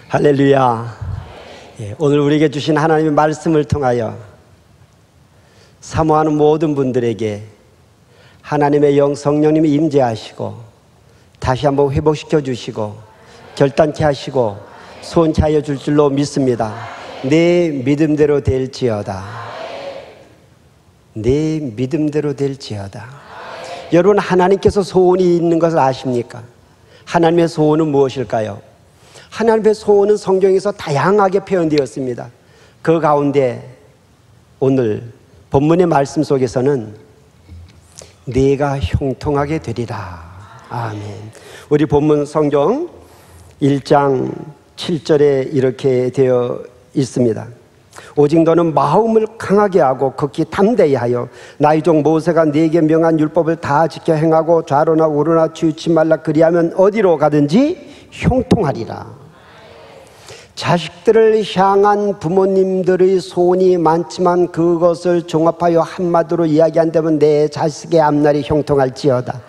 할렐루야. 오늘 우리에게 주신 하나님의 말씀을 통하여 사모하는 모든 분들에게 하나님의 영 성령님이 임재하시고 다시 한번 회복시켜 주시고 결단케 하시고 소원케 하여 줄 줄로 믿습니다. 내 믿음대로 될지어다. 내 믿음대로 될지어다. 여러분, 하나님께서 소원이 있는 것을 아십니까? 하나님의 소원은 무엇일까요? 하나님의 소원은 성경에서 다양하게 표현되었습니다. 그 가운데 오늘 본문의 말씀 속에서는 네가 형통하게 되리라. 아멘. 우리 본문 성경 1장 7절에 이렇게 되어 있습니다. 오직 너는 마음을 강하게 하고 극히 담대히 하여 나의 종 모세가 네게 명한 율법을 다 지켜 행하고 좌로나 우로나 치우치 말라. 그리하면 어디로 가든지 형통하리라. 자식들을 향한 부모님들의 소원이 많지만 그것을 종합하여 한마디로 이야기한다면 내 자식의 앞날이 형통할지어다.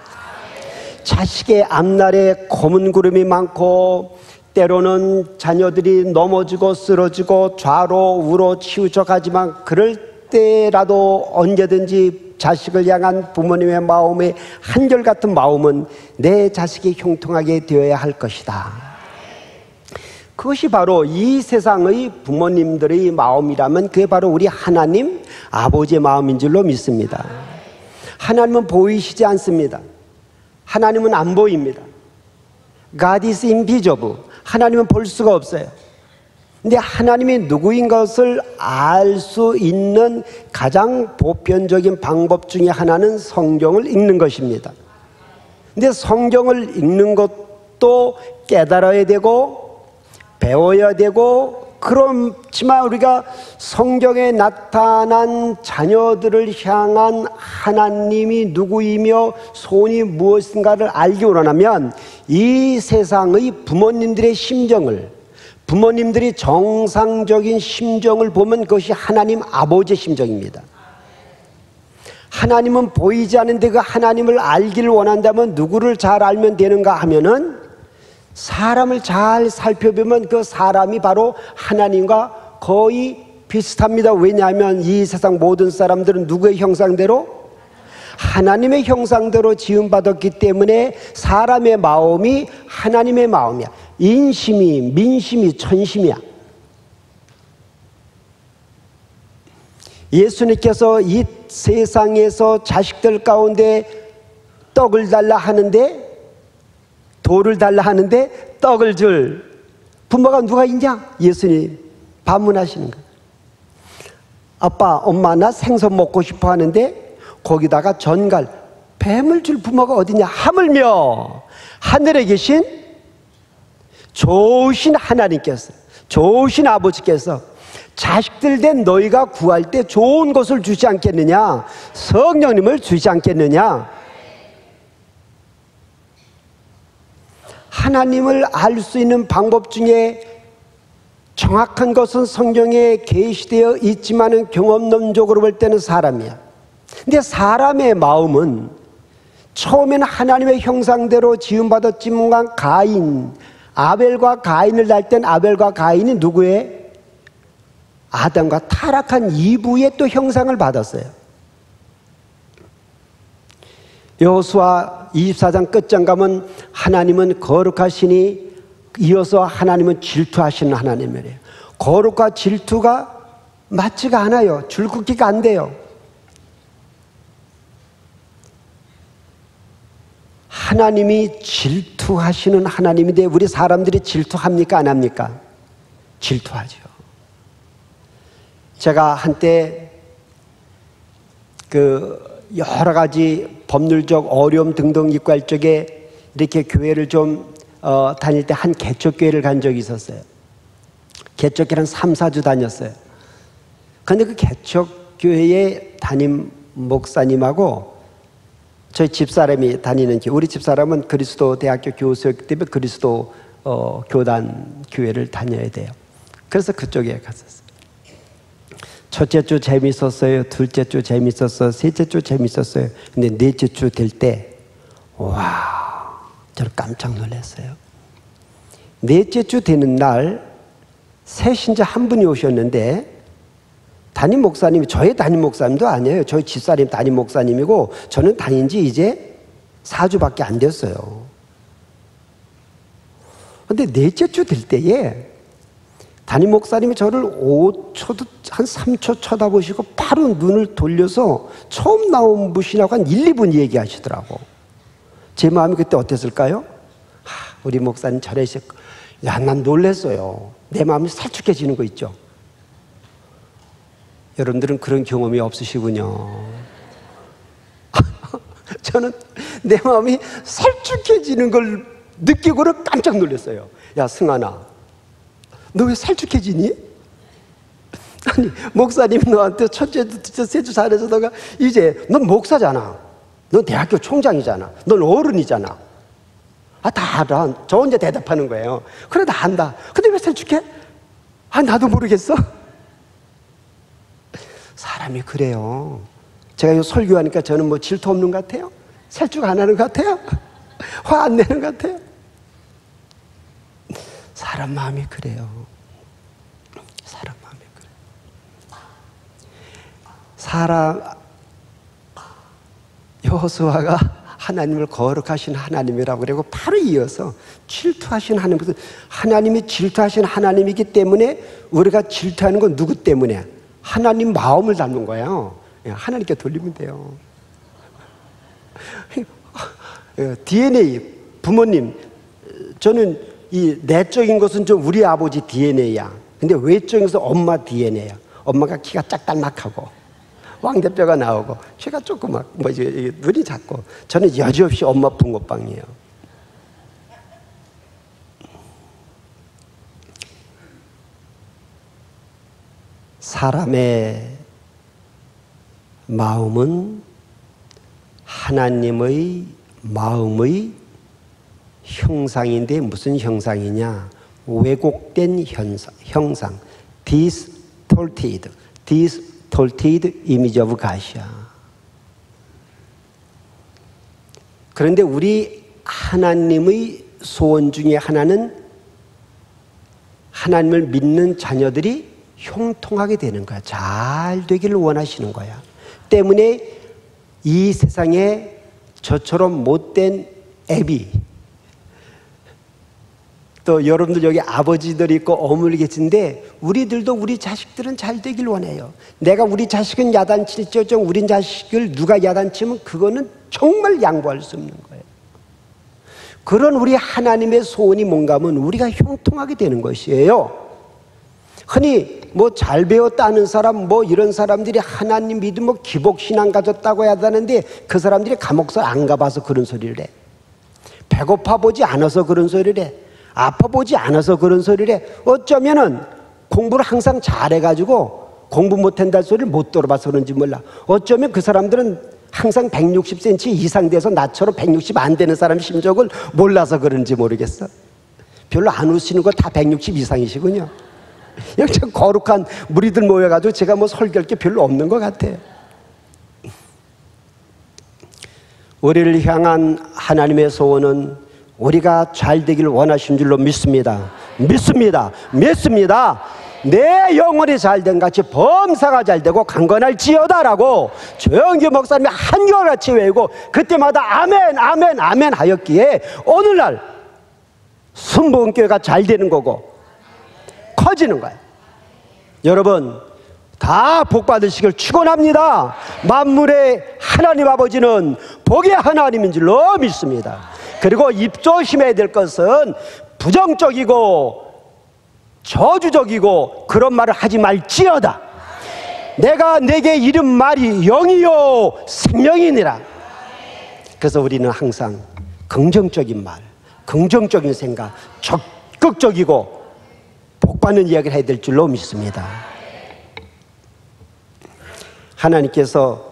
자식의 앞날에 검은 구름이 많고 때로는 자녀들이 넘어지고 쓰러지고 좌로 우로 치우쳐 가지만 그럴 때라도 언제든지 자식을 향한 부모님의 마음의 한결같은 마음은 내 자식이 형통하게 되어야 할 것이다. 그것이 바로 이 세상의 부모님들의 마음이라면 그게 바로 우리 하나님 아버지의 마음인 줄로 믿습니다. 하나님은 보이시지 않습니다. 하나님은 안 보입니다. God is invisible. 하나님은 볼 수가 없어요. 근데 하나님이 누구인 것을 알 수 있는 가장 보편적인 방법 중에 하나는 성경을 읽는 것입니다. 근데 성경을 읽는 것도 깨달아야 되고 배워야 되고, 그렇지만 우리가 성경에 나타난 자녀들을 향한 하나님이 누구이며 소원이 무엇인가를 알기 원하면 이 세상의 부모님들의 심정을, 부모님들이 정상적인 심정을 보면 그것이 하나님 아버지의 심정입니다. 하나님은 보이지 않는데 그 하나님을 알기를 원한다면 누구를 잘 알면 되는가 하면은 사람을 잘 살펴보면 그 사람이 바로 하나님과 거의 비슷합니다. 왜냐하면 이 세상 모든 사람들은 누구의 형상대로? 하나님의 형상대로 지음받았기 때문에 사람의 마음이 하나님의 마음이야. 인심이, 민심이, 천심이야. 예수님께서 이 세상에서 자식들 가운데 떡을 달라 하는데, 돌을 달라 하는데 떡을 줄 부모가 누가 있냐? 예수님 반문하시는 거예요. 아빠, 엄마, 나 생선 먹고 싶어 하는데 거기다가 전갈, 뱀을 줄 부모가 어디냐? 하물며 하늘에 계신 좋으신 하나님께서, 좋으신 아버지께서 자식들 된 너희가 구할 때 좋은 것을 주지 않겠느냐? 성령님을 주지 않겠느냐? 하나님을 알 수 있는 방법 중에 정확한 것은 성경에 계시되어 있지만은 경험론적으로 볼 때는 사람이야. 근데 사람의 마음은 처음에는 하나님의 형상대로 지음받았지만 가인, 아벨과 가인을 낳을 땐 아벨과 가인이 누구의? 아담과 타락한 이브의 또 형상을 받았어요. 여호수아 24장 끝장 가면 하나님은 거룩하시니 이어서 하나님은 질투하시는 하나님이래요. 거룩과 질투가 맞지가 않아요. 줄긋기가 안 돼요. 하나님이 질투하시는 하나님인데 우리 사람들이 질투합니까? 안 합니까? 질투하죠. 제가 한때 여러 가지 법률적 어려움 등등 있고 할 적에 이렇게 교회를 좀 다닐 때 한 개척교회를 간 적이 있었어요. 개척교회는 3, 4주 다녔어요. 그런데 그 개척교회의 담임 목사님하고 저희 집사람이 다니는 교회, 우리 집사람은 그리스도 대학교 교수였기 때문에 그리스도 교단 교회를 다녀야 돼요. 그래서 그쪽에 갔었어요. 첫째 주 재밌었어요. 둘째 주 재밌었어요. 셋째 주 재밌었어요. 근데 넷째 주 될 때, 와, 저를 깜짝 놀랐어요. 넷째 주 되는 날 새 신자 한 분이 오셨는데, 담임 목사님이, 저의 담임 목사님도 아니에요. 저희 집사님 담임 목사님이고, 저는 다닌 지 이제 4주밖에 안 됐어요. 근데 넷째 주 될 때에 담임 목사님이 저를 5초도 한 3초 쳐다보시고 바로 눈을 돌려서 처음 나온 분이라고 한 1, 2분 얘기하시더라고. 제 마음이 그때 어땠을까요? 우리 목사님 저러셨고, 야, 난 놀랐어요. 내 마음이 살쭉해지는 거 있죠. 여러분들은 그런 경험이 없으시군요. 저는 내 마음이 살쭉해지는 걸 느끼고는 깜짝 놀랐어요. 야, 승환아, 너 왜 살쭉해지니? 아니, 목사님 너한테 첫째, 둘째, 셋째 잘해서 너가 이제 넌 목사잖아. 넌 대학교 총장이잖아. 넌 어른이잖아. 다 알아. 저 혼자 대답하는 거예요. 그래, 나 안다. 근데 왜 살쭉해? 나도 모르겠어. 사람이 그래요. 제가 이 설교하니까 저는 뭐 질투 없는 것 같아요? 살쭉 안 하는 것 같아요? 화 안 내는 것 같아요? 사람 마음이 그래요. 사람 마음이 그래요. 여호수아가 하나님을 거룩하신 하나님이라고 그러고 바로 이어서 질투하신 하나님, 하나님이 질투하신 하나님이기 때문에 우리가 질투하는 건 누구 때문에? 하나님 마음을 닮은 거예요. 하나님께 돌리면 돼요. DNA, 부모님, 저는 이 내적인 것은 좀 우리 아버지 DNA야. 근데 외적인 것은 엄마 DNA야. 엄마가 키가 짝달막하고 왕대뼈가 나오고 키가 조그맣고 눈이 작고, 저는 여지없이 엄마 붕어빵이에요. 사람의 마음은 하나님의 마음의 형상인데 무슨 형상이냐? 왜곡된 형상, distorted image of God이야. 그런데 우리 하나님의 소원 중에 하나는 하나님을 믿는 자녀들이 형통하게 되는 거야. 잘 되기를 원하시는 거야. 때문에 이 세상에 저처럼 못된 애비, 또 여러분들 여기 아버지들 있고 어머니 계신데, 우리들도 우리 자식들은 잘 되길 원해요. 내가 우리 자식은 야단칠지어정 우리 자식을 누가 야단치면 그거는 정말 양보할 수 없는 거예요. 그런 우리 하나님의 소원이 뭔가 하면 우리가 형통하게 되는 것이에요. 흔히 뭐 잘 배웠다는 사람, 뭐 이런 사람들이 하나님 믿음, 뭐 기복신앙 가졌다고 해야 하는데 그 사람들이 감옥서 안 가봐서 그런 소리를 해. 배고파 보지 않아서 그런 소리를 해. 아파 보지 않아서 그런 소리를 해. 어쩌면은 공부를 항상 잘해가지고 공부 못한다는 소리를 못 들어봐서 그런지 몰라. 어쩌면 그 사람들은 항상 160cm 이상 돼서 나처럼 160 안 되는 사람 심적을 몰라서 그런지 모르겠어. 별로 안 우시는 거 다 160 이상이시군요. 여기 참 거룩한 무리들 모여가지고 제가 뭐 설교할 게 별로 없는 것 같아요. 우리를 향한 하나님의 소원은 우리가 잘 되기를 원하신 줄로 믿습니다. 믿습니다. 내 영혼이 잘된 같이 범사가 잘되고 강건할지어다라고 조영기 목사님이 한결같이 외우고 그때마다 아멘 아멘 아멘 하였기에 오늘날 순복음교회가 잘 되는 거고 커지는 거예요. 여러분 다 복 받으시길 축원합니다. 만물의 하나님 아버지는 복의 하나님인 줄로 믿습니다. 그리고 입 조심해야 될 것은 부정적이고 저주적이고 그런 말을 하지 말지어다. 내가 내게 이른 말이 영이요 생명이니라. 그래서 우리는 항상 긍정적인 말, 긍정적인 생각, 적극적이고 복받는 이야기를 해야 될 줄로 믿습니다. 하나님께서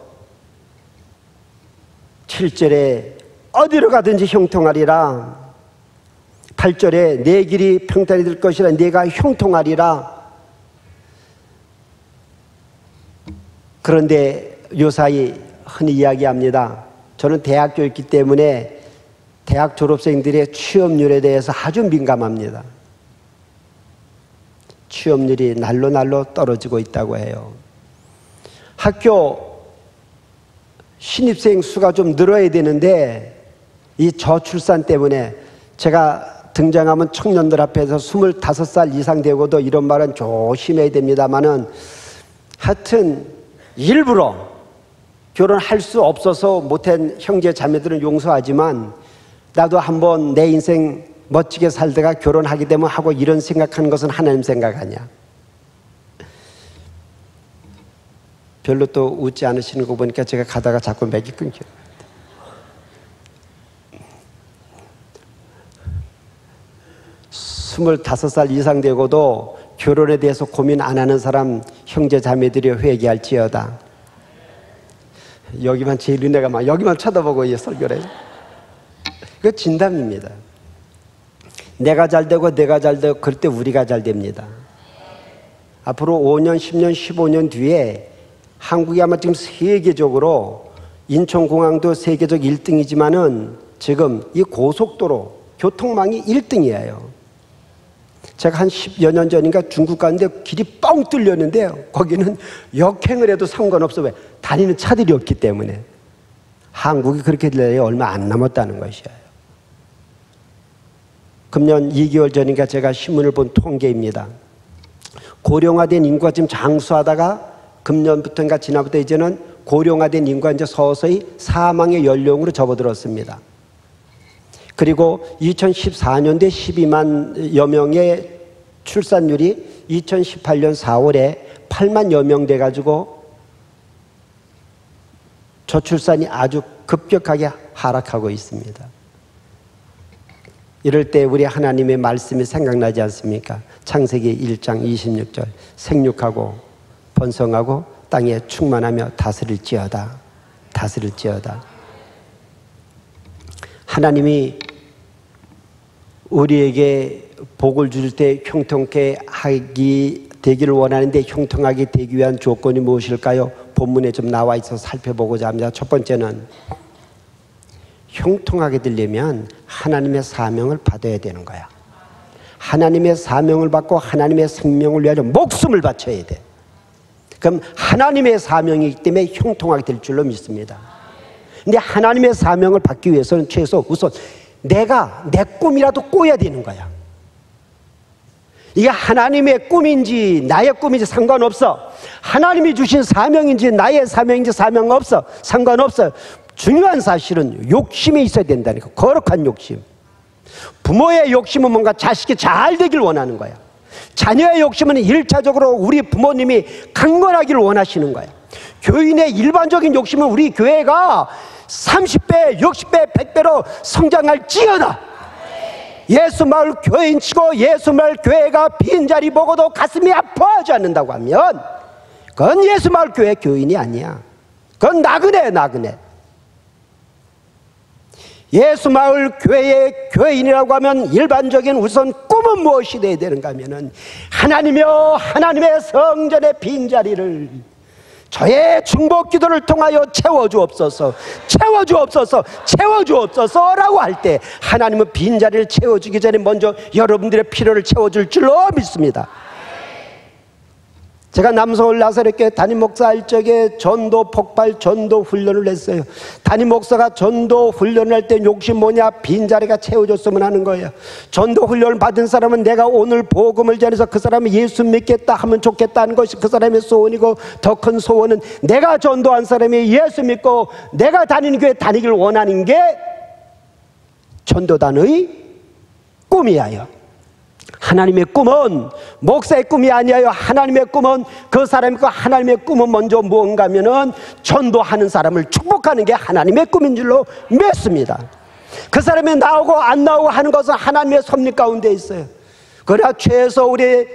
7절에 어디로 가든지 형통하리라, 8절에 내 길이 평탄이 될 것이라 내가 형통하리라. 그런데 요사이 흔히 이야기합니다. 저는 대학교였기 때문에 대학 졸업생들의 취업률에 대해서 아주 민감합니다. 취업률이 날로 떨어지고 있다고 해요. 학교 신입생 수가 좀 늘어야 되는데 이 저출산 때문에, 제가 등장하면 청년들 앞에서 25살 이상 되고도 이런 말은 조심해야 됩니다만은, 하여튼 일부러 결혼할 수 없어서 못한 형제 자매들은 용서하지만, 나도 한번 내 인생 멋지게 살다가 결혼하게 되면 하고 이런 생각하는 것은 하나님 생각 아니야. 별로 또 웃지 않으시는 거 보니까 제가 가다가 자꾸 맥이 끊겨요. 스물다섯 살 이상 되고도 결혼에 대해서 고민 안 하는 사람 형제 자매들이 회개할지어다. 여기만 제일 은혜가 막 여기만 쳐다보고 이 설교를 해요. 그 진담입니다. 내가 잘 되고 내가 잘 되고 그럴 때 우리가 잘 됩니다. 앞으로 5년, 10년, 15년 뒤에 한국이 아마 지금 세계적으로, 인천공항도 세계적 1등이지만은 지금 이 고속도로 교통망이 1등이에요. 제가 한 10여 년 전인가 중국 갔는데 길이 뻥 뚫렸는데요. 거기는 역행을 해도 상관없어. 왜? 다니는 차들이 없기 때문에. 한국이 그렇게 될 얼마 안 남았다는 것이에요. 금년 2개월 전인가 제가 신문을 본 통계입니다. 고령화된 인구가 지금 장수하다가 금년부터인가 지난부터 이제는 고령화된 인구가 이제 서서히 사망의 연령으로 접어들었습니다. 그리고 2014년도에 12만여 명의 출산율이 2018년 4월에 8만여 명 돼가지고 저출산이 아주 급격하게 하락하고 있습니다. 이럴 때 우리 하나님의 말씀이 생각나지 않습니까? 창세기 1장 26절 생육하고 번성하고 땅에 충만하며 다스릴지어다. 다스릴지어다. 하나님이 우리에게 복을 줄 때 형통케 되기를 원하는데 형통하게 되기 위한 조건이 무엇일까요? 본문에 좀 나와 있어서 살펴보고자 합니다. 첫 번째는 형통하게 되려면 하나님의 사명을 받아야 되는 거야. 하나님의 사명을 받고 하나님의 생명을 위하여 목숨을 바쳐야 돼. 그럼 하나님의 사명이기 때문에 형통하게 될 줄로 믿습니다. 근데 하나님의 사명을 받기 위해서는 최소 우선 내가 내 꿈이라도 꿔야 되는 거야. 이게 하나님의 꿈인지 나의 꿈인지 상관없어. 하나님이 주신 사명인지 나의 사명인지 상관없어. 상관없어요. 중요한 사실은 욕심이 있어야 된다니까. 거룩한 욕심. 부모의 욕심은 뭔가 자식이 잘 되길 원하는 거야. 자녀의 욕심은 1차적으로 우리 부모님이 강건하기를 원하시는 거야. 교인의 일반적인 욕심은 우리 교회가 30배, 60배, 100배로 성장할지어다. 예수마을 교인치고 예수마을 교회가 빈자리 보고도 가슴이 아파하지 않는다고 하면 그건 예수마을 교회 교인이 아니야. 그건 나그네. 예수마을 교회의 교인이라고 하면 일반적인 우선 꿈은 무엇이 되어야 되는가 하면은 하나님이여 하나님의 성전의 빈자리를 저의 중보 기도를 통하여 채워주옵소서 라고 할 때 하나님은 빈자리를 채워주기 전에 먼저 여러분들의 필요를 채워줄 줄로 믿습니다. 제가 남서울 나사렛교회 담임 목사 할 적에 전도 폭발 전도 훈련을 했어요. 담임 목사가 전도 훈련을 할 때 욕심 뭐냐? 빈자리가 채워졌으면 하는 거예요. 전도 훈련을 받은 사람은 내가 오늘 복음을 전해서 그 사람이 예수 믿겠다 하면 좋겠다는 것이 그 사람의 소원이고, 더 큰 소원은 내가 전도한 사람이 예수 믿고 내가 다니는 교회 다니길 원하는 게 전도단의 꿈이에요. 하나님의 꿈은 목사의 꿈이 아니에요. 하나님의 꿈은 그 사람이고, 하나님의 꿈은 먼저 무언가 하면은 전도하는 사람을 축복하는 게 하나님의 꿈인 줄로 믿습니다. 그 사람이 나오고 안 나오고 하는 것은 하나님의 섭리 가운데 있어요. 그러나 최소 우리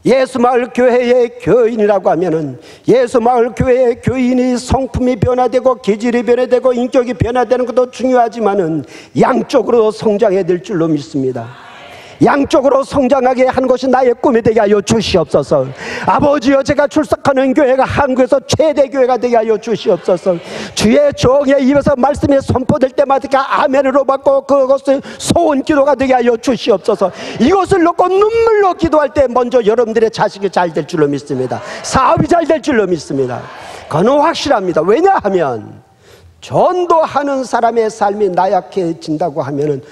예수마을 교회의 교인이라고 하면은 예수마을 교회의 교인이 성품이 변화되고 기질이 변화되고 인격이 변화되는 것도 중요하지만은 양쪽으로 성장해야 될 줄로 믿습니다. 양쪽으로 성장하게 하는 것이 나의 꿈이 되게 하여 주시옵소서. 아버지여, 제가 출석하는 교회가 한국에서 최대 교회가 되게 하여 주시옵소서. 주의 종의 입에서 말씀이 선포될 때마다 아멘으로 받고 그것을 소원 기도가 되게 하여 주시옵소서. 이것을 놓고 눈물로 기도할 때 먼저 여러분들의 자식이 잘 될 줄로 믿습니다. 사업이 잘 될 줄로 믿습니다. 그건 확실합니다. 왜냐하면 전도하는 사람의 삶이 나약해진다고 하면은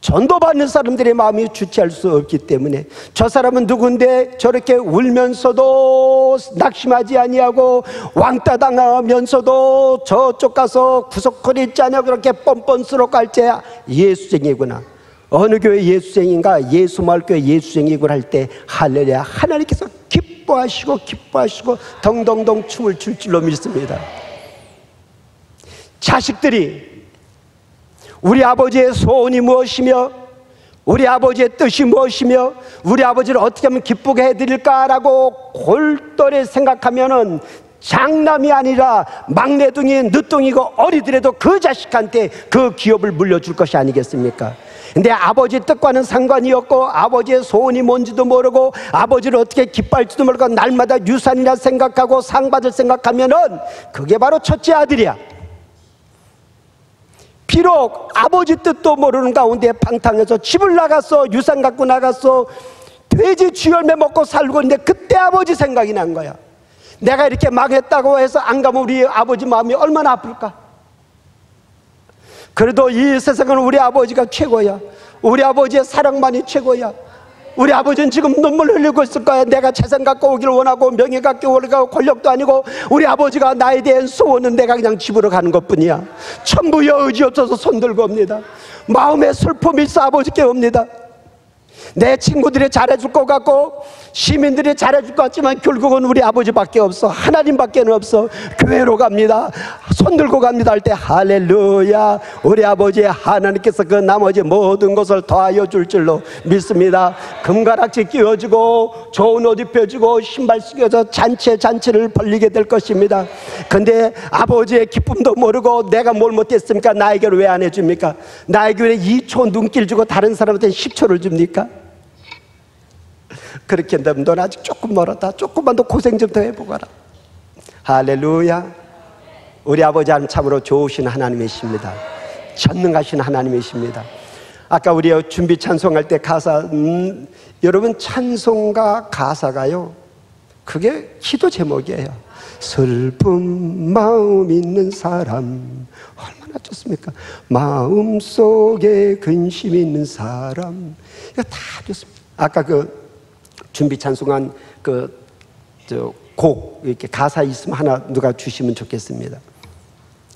전도받는 사람들의 마음이 주체할 수 없기 때문에, 저 사람은 누군데 저렇게 울면서도 낙심하지 아니하고 왕따 당하면서도 저쪽 가서 구석거리 짜냐고 그렇게 뻔뻔스럽고 할 때 예수쟁이구나, 어느 교회 예수쟁인가, 예수마을교회 예수쟁이구나 할 때 할렐루야, 하나님께서 기뻐하시고 덩덩덩 춤을 출 줄로 믿습니다. 자식들이 우리 아버지의 소원이 무엇이며 우리 아버지의 뜻이 무엇이며 우리 아버지를 어떻게 하면 기쁘게 해드릴까라고 골똘히 생각하면은 장남이 아니라 막내둥이 늦둥이고 어리더라도 그 자식한테 그 기업을 물려줄 것이 아니겠습니까? 근데 아버지 뜻과는 상관이 없고 아버지의 소원이 뭔지도 모르고 아버지를 어떻게 기뻐할지도 모르고 날마다 유산이나 생각하고 상 받을 생각하면은 그게 바로 첫째 아들이야. 비록 아버지 뜻도 모르는 가운데 방탕해서 집을 나갔어, 유산 갖고 나갔어, 돼지 쥐열매 먹고 살고 있는데 그때 아버지 생각이 난 거야. 내가 이렇게 망했다고 해서 안 가면 우리 아버지 마음이 얼마나 아플까? 그래도 이 세상은 우리 아버지가 최고야. 우리 아버지의 사랑만이 최고야. 우리 아버지는 지금 눈물 흘리고 있을 거야. 내가 재산 갖고 오기를 원하고 명예 갖고 오기를 권력도 아니고 우리 아버지가 나에 대한 소원은 내가 그냥 집으로 가는 것뿐이야. 천부여 의지 없어서 손들고 옵니다. 마음에 슬픔이 있어 아버지께 옵니다. 내 친구들이 잘해줄 것 같고 시민들이 잘해줄 것 같지만 결국은 우리 아버지밖에 없어. 하나님밖에 없어. 교회로 갑니다. 손들고 갑니다 할 때 할렐루야, 우리 아버지 하나님께서 그 나머지 모든 것을 더하여 줄 줄로 믿습니다. 금가락지 끼워주고 좋은 옷 입혀주고 신발 쓰겨서 잔치를 벌리게 될 것입니다. 근데 아버지의 기쁨도 모르고 내가 뭘 못했습니까? 나에게는 왜 안 해줍니까? 나에게 2초 눈길 주고 다른 사람한테 10초를 줍니까? 그렇게 되면 넌 아직 조금 멀었다. 조금만 더 고생 좀 더 해보거라. 할렐루야. 우리 아버지 하나님 참으로 좋으신 하나님이십니다. 전능하신 하나님이십니다. 아까 우리 준비 찬송할 때 가사, 여러분 찬송가 가사가요, 그게 기도 제목이에요. 슬픈 마음 있는 사람, 얼마나 좋습니까? 마음속에 근심 있는 사람, 이거 다 좋습니다. 아까 그 준비 찬송한 곡 이렇게 가사 있으면 하나 누가 주시면 좋겠습니다.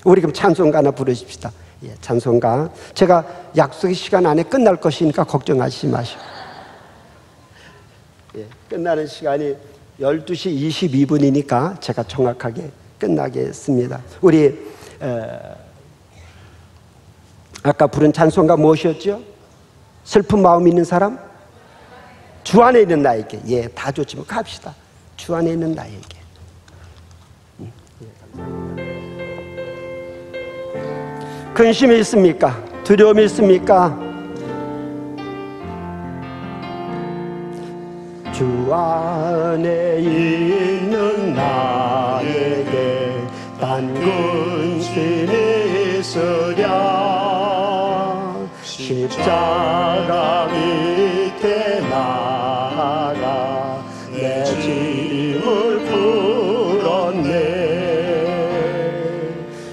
우리 그럼 찬송가 하나 부르십시다. 예, 찬송가. 제가 약속의 시간 안에 끝날 것이니까 걱정하시지 마시고. 예, 끝나는 시간이 12시 22분이니까 제가 정확하게 끝나겠습니다. 우리 아까 부른 찬송가 무엇이었죠? 슬픈 마음 있는 사람? 주 안에 있는 나에게. 예, 다 좋지만 갑시다. 주 안에 있는 나에게. 근심이 있습니까? 두려움이 있습니까? 주 안에 있는 나에게 단 근심이 있으랴 십자가 밑에 나가 내 짐을 풀었네.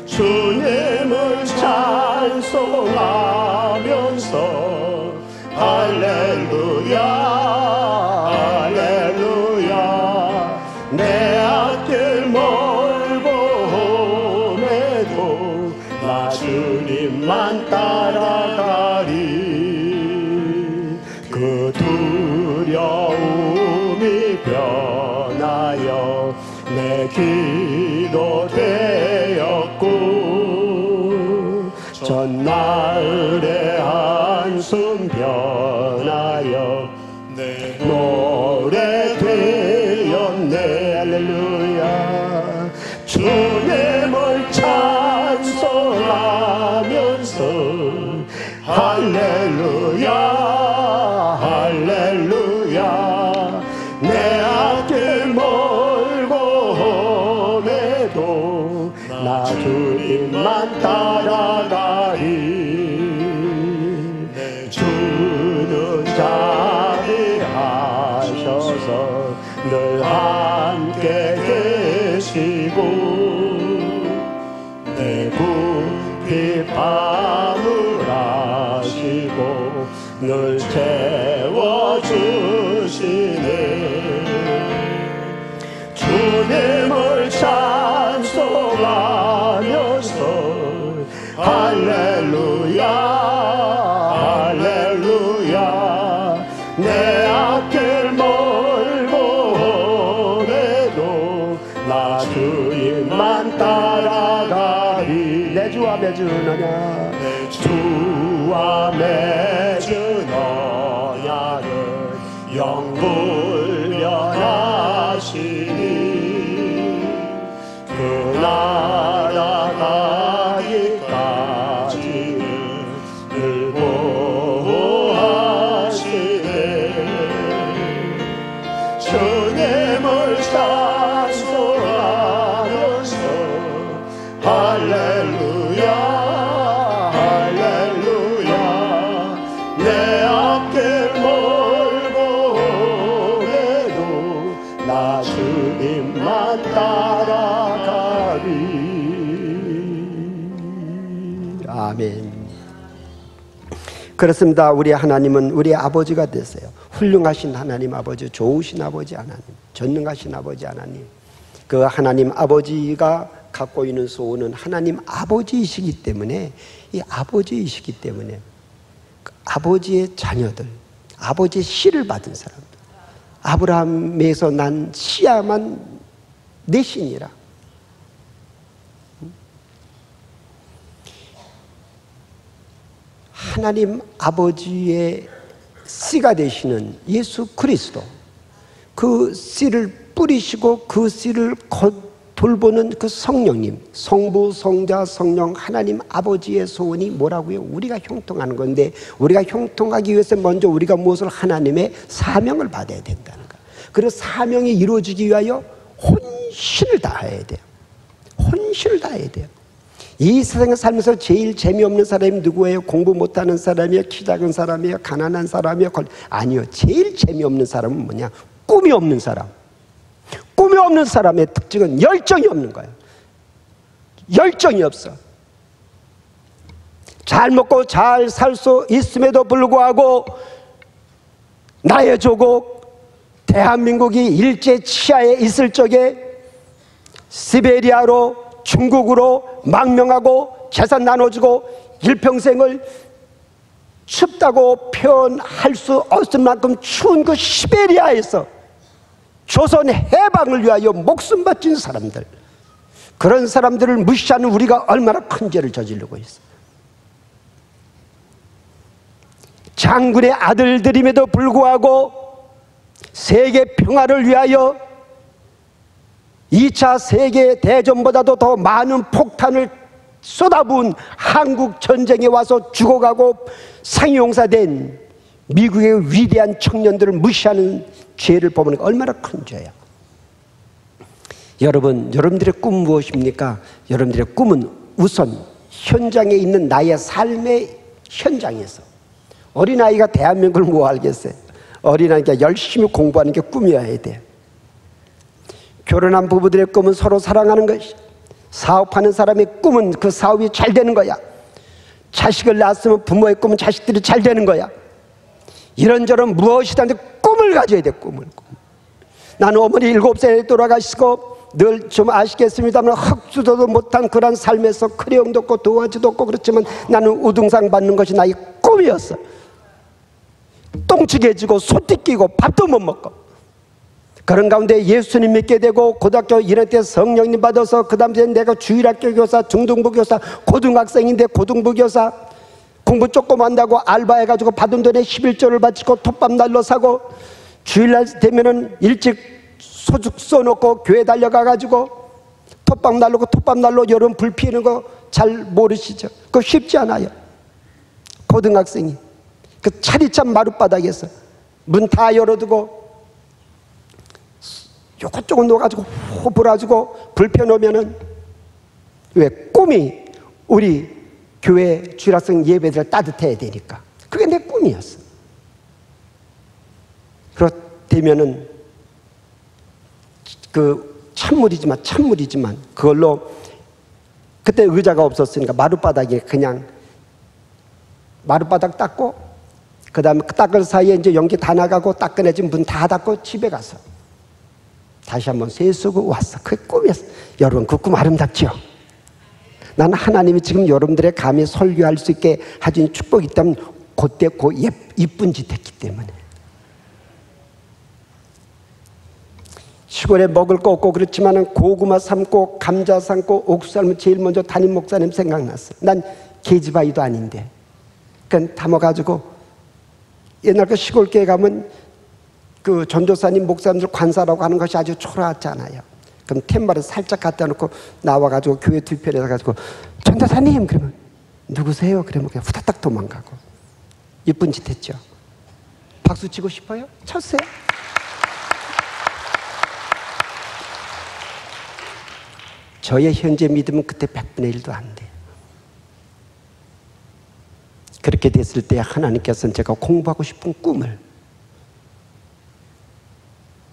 주님을 찬송하면서 할렐루야 할렐루야. 내 앞길 멀고 험해도 나 주님만 따라가리. 그 두려움이 변하여 내 기도 되었고 전날의 한숨 변하여 내 노래 되었네. 할렐루야. 주님을 찬송하면서 할렐루야 주님만 따라가리. 주는 자비하셔서 늘 함께 계시고 내 부피 바물하시고 늘 채워주시네. 주님을 찬송하면서 할렐루야 할렐루야. 내 앞길 멀고 오래도 나 주님만 따라가리. 내 주와 맺은 언약, 내 주와 맺은 언약은 영불변하시니 그 나라 가기까지는 늘 보호하시네. 주님을 찬송하면서 할렐루야 할렐루야. 내 앞길 멀고 오래도 나 주님만 따라가리. 아멘. 그렇습니다. 우리 하나님은 우리 아버지가 되세요. 훌륭하신 하나님 아버지, 좋으신 아버지 하나님, 전능하신 아버지 하나님. 그 하나님 아버지가 갖고 있는 소원은 하나님 아버지이시기 때문에, 이 아버지이시기 때문에 아버지의 자녀들, 아버지의 씨를 받은 사람들, 아브라함에서 난 씨야만 내 신이라. 하나님 아버지의 씨가 되시는 예수 그리스도, 그 씨를 뿌리시고 그 씨를 돌보는 그 성령님, 성부, 성자, 성령, 하나님 아버지의 소원이 뭐라고요? 우리가 형통하는 건데, 우리가 형통하기 위해서 먼저 우리가 무엇을? 하나님의 사명을 받아야 된다는 거예요. 그리고 사명이 이루어지기 위하여 혼신을 다해야 돼요. 혼신을 다해야 돼요. 이 세상에 살면서 제일 재미없는 사람이 누구예요? 공부 못하는 사람이요? 키 작은 사람이요? 가난한 사람이요? 아니요. 제일 재미없는 사람은 뭐냐? 꿈이 없는 사람. 꿈이 없는 사람의 특징은 열정이 없는 거예요. 열정이 없어. 잘 먹고 잘 살 수 있음에도 불구하고 나의 조국 대한민국이 일제 치하에 있을 적에 시베리아로, 중국으로 망명하고 재산 나눠주고 일평생을 춥다고 표현할 수 없을 만큼 추운 그 시베리아에서 조선 해방을 위하여 목숨 바친 사람들, 그런 사람들을 무시하는 우리가 얼마나 큰 죄를 저지르고 있어. 장군의 아들들임에도 불구하고 세계 평화를 위하여 2차 세계대전보다도 더 많은 폭탄을 쏟아부은 한국 전쟁에 와서 죽어가고 상용사된 미국의 위대한 청년들을 무시하는 죄를 보면 얼마나 큰 죄야. 여러분, 여러분들의 꿈은 무엇입니까? 여러분들의 꿈은 우선 현장에 있는 나의 삶의 현장에서. 어린아이가 대한민국을 뭐 알겠어요? 어린아이가 열심히 공부하는 게 꿈이어야 돼요. 결혼한 부부들의 꿈은 서로 사랑하는 것이, 사업하는 사람의 꿈은 그 사업이 잘 되는 거야. 자식을 낳았으면 부모의 꿈은 자식들이 잘 되는 거야. 이런저런 무엇이든지 꿈을 가져야 돼. 꿈을. 나는 어머니 7살에 돌아가시고 늘 좀 아시겠습니다만 흑수저도 못한 그런 삶에서 크레용도 없고 도화지도 없고 그렇지만 나는 우등상 받는 것이 나의 꿈이었어. 똥치게 해주고 소띠 끼고 밥도 못 먹고 그런 가운데 예수님 믿게 되고 고등학교 1학년 때 성령님 받아서 그 다음에 내가 주일학교 교사, 중등부 교사, 고등학생인데 고등부 교사 공부 조금 한다고 알바해가지고 받은 돈에 11조를 바치고 톱밥 날로 사고 주일날 되면은 일찍 소죽 써놓고 교회 달려가가지고 톱밥 날르고 톱밥 날로 여름 불 피우는 거 잘 모르시죠? 그거 쉽지 않아요. 고등학생이 그 차디찬 마룻바닥에서 문 다 열어두고 요것저것 놓아가지고 호 불어가지고 불 펴놓으면은 왜 꿈이 우리 교회 주일학생 예배들 따뜻해야 되니까. 그게 내 꿈이었어. 그렇다면은 찬물이지만 그걸로 그때 의자가 없었으니까 마룻바닥에 그냥 마룻바닥 닦고 그 다음에 닦을 사이에 이제 연기 다 나가고 닦아내진 문 다 닫고 집에 가서 다시 한번 세수고 왔어. 그게 꿈이었어. 여러분, 그 꿈 아름답죠? 나는 하나님이 지금 여러분들의 감히 설교할 수 있게 해준 축복이 있다면 그때 그 이쁜 짓 했기 때문에. 시골에 먹을 거 없고 그렇지만 고구마 삶고 감자 삶고 옥수 삶으면 제일 먼저 담임 목사님 생각났어. 난 계집아이도 아닌데. 그러니까 담아가지고 옛날 그 시골교회 가면 그 전도사님 목사님들 관사라고 하는 것이 아주 초라하잖아요. 그럼 툇말을 살짝 갖다 놓고 나와가지고 교회 뒤편에 가가지고 전도사님 그러면 누구세요? 그러면 그냥 후다닥 도망가고. 예쁜 짓 했죠. 박수 치고 싶어요? 쳤어요. 저의 현재 믿음은 그때 100분의 1도 안 돼요. 그렇게 됐을 때 하나님께서는 제가 공부하고 싶은 꿈을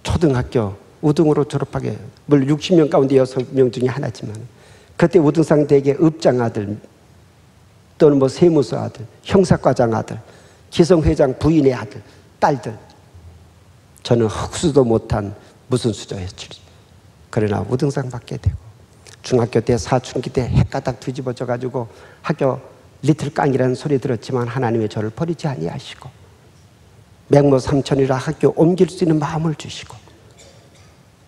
초등학교 우등으로 졸업하게, 물론 60명 가운데 6명 중에 하나지만 그때 우등상 대개 읍장 아들 또는 뭐 세무서 아들, 형사과장 아들, 기성회장 부인의 아들, 딸들. 저는 흑수도 못한 무슨 수저였죠. 그러나 우등상 받게 되고 중학교 때 사춘기 때 해가닥 뒤집어져 가지고 학교 리틀 깡이라는 소리 들었지만 하나님의 저를 버리지 아니하시고 맹모 삼천이라 학교 옮길 수 있는 마음을 주시고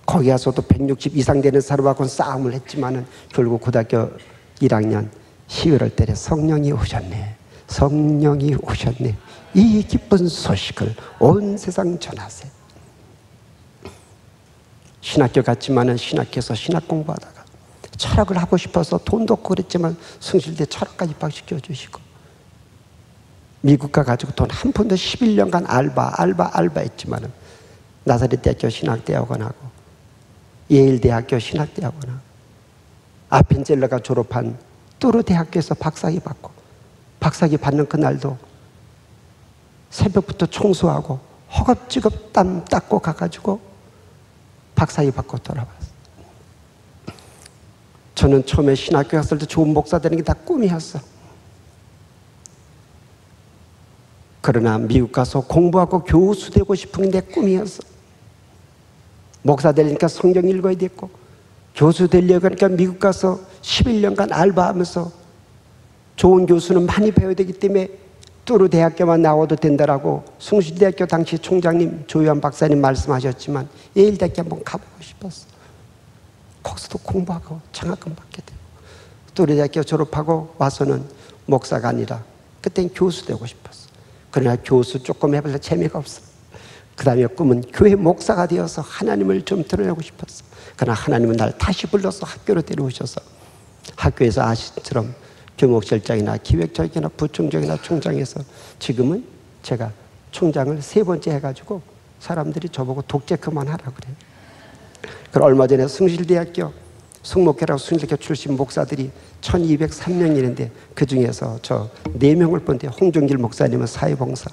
거기 가서도 160 이상 되는 사람하고는 싸움을 했지만은 결국 고등학교 1학년 11월 달에 성령이 오셨네. 성령이 오셨네. 이 기쁜 소식을 온 세상 전하세요. 신학교 갔지만은 신학교에서 신학 공부하다가 철학을 하고 싶어서 돈도 없고 그랬지만 승실대 철학까지 입학시켜 주시고 미국 가가지고 돈 한 푼도 11년간 알바 했지만은 나사렛 대학교 신학대학원하고 예일대학교 신학대학원하고 아펜젤러가 졸업한 뚜르 대학교에서 박사학위 받고 박사학위 받는 그날도 새벽부터 청소하고 허겁지겁 땀 닦고 가가지고 박사학위 받고 돌아왔어요. 저는 처음에 신학교 갔을 때 좋은 목사 되는 게 다 꿈이었어. 그러나 미국 가서 공부하고 교수 되고 싶은 게 내 꿈이었어. 목사 되려니까 성경 읽어야 됐고 교수 되려고 하니까 미국 가서 11년간 알바하면서 좋은 교수는 많이 배워야 되기 때문에 뚜르 대학교만 나와도 된다라고 숭실대학교 당시 총장님 조유한 박사님 말씀하셨지만 예일대학교 한번 가보고 싶었어. 거기서도 공부하고 장학금 받게 되고 뚜르 대학교 졸업하고 와서는 목사가 아니라 그땐 교수 되고 싶었어. 그러나 교수 조금 해볼래 재미가 없어. 그 다음에 꿈은 교회 목사가 되어서 하나님을 좀 드러내고 싶었어. 그러나 하나님은 날 다시 불러서 학교로 데려오셔서 학교에서 아시처럼 교목실장이나 기획적이나 부총장이나 총장에서 지금은 제가 총장을 3번째 해가지고 사람들이 저보고 독재 그만하라고 그래요. 그리고 얼마 전에 승실대학교 승목회라고 승실대학교 출신 목사들이 1203명이는데 그 중에서 저 4명을 본데 홍종길 목사님은 사회봉사,